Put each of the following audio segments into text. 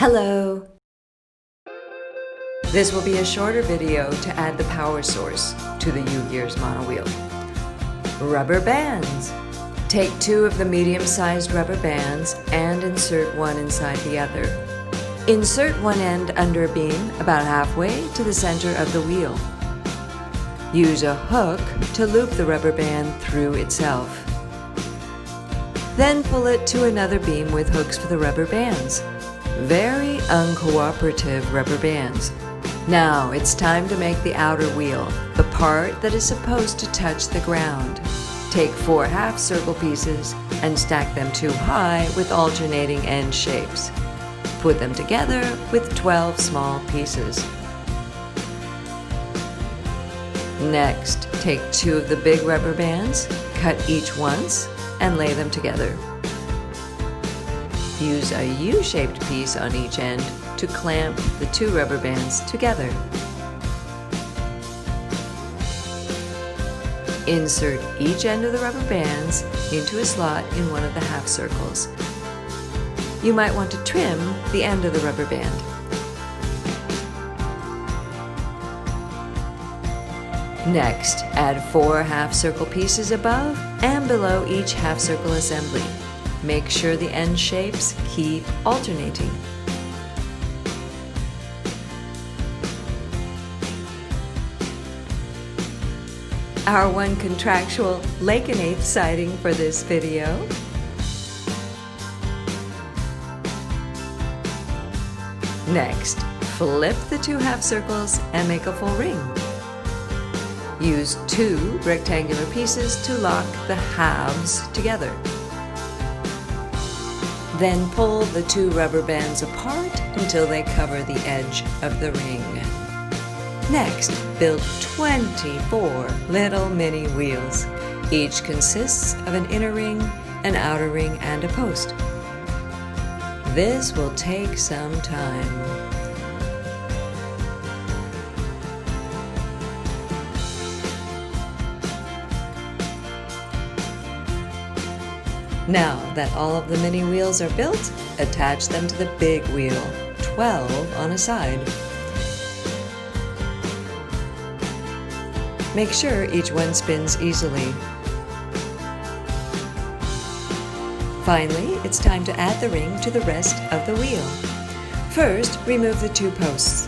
Hello! This will be a shorter video to add the power source to the U-Gears monowheel. Rubber bands. Take 2 of the medium-sized rubber bands and insert one inside the other. Insert one end under a beam about halfway to the center of the wheel. Use a hook to loop the rubber band through itself. Then pull it to another beam with hooks for the rubber bands. Very uncooperative rubber bands. Now it's time to make the outer wheel, the part that is supposed to touch the ground. Take 4 half-circle pieces and stack them 2 high with alternating end shapes. Put them together with 12 small pieces. Next, take 2 of the big rubber bands, cut each once, and lay them together. Use a U-shaped piece on each end to clamp the 2 rubber bands together. Insert each end of the rubber bands into a slot in one of the half circles. You might want to trim the end of the rubber band. Next, add 4 half-circle pieces above and below each half-circle assembly. Make sure the end shapes keep alternating. Our one contractual Lake and Eighth sighting for this video. Next, flip the 2 half circles and make a full ring. Use 2 rectangular pieces to lock the halves together. Then pull the 2 rubber bands apart until they cover the edge of the ring. Next, build 24 little mini wheels. Each consists of an inner ring, an outer ring, and a post. This will take some time. Now that all of the mini wheels are built, attach them to the big wheel, 12 on a side. Make sure each one spins easily. Finally, it's time to add the ring to the rest of the wheel. First, remove the 2 posts.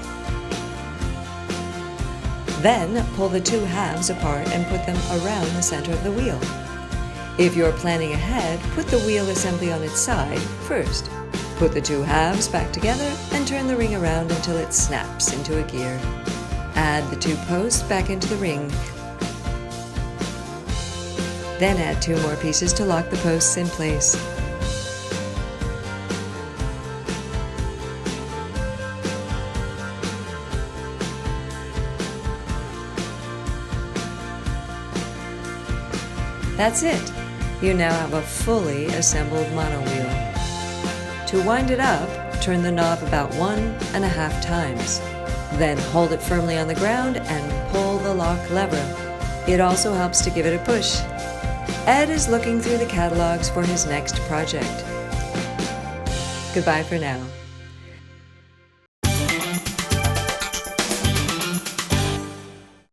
Then, pull the 2 halves apart and put them around the center of the wheel. If you're planning ahead, put the wheel assembly on its side first. Put the 2 halves back together and turn the ring around until it snaps into a gear. Add the 2 posts back into the ring. Then add 2 more pieces to lock the posts in place. That's it! You now have a fully assembled monowheel. To wind it up, turn the knob about 1.5 times. Then hold it firmly on the ground and pull the lock lever. It also helps to give it a push. Ed is looking through the catalogs for his next project. Goodbye for now.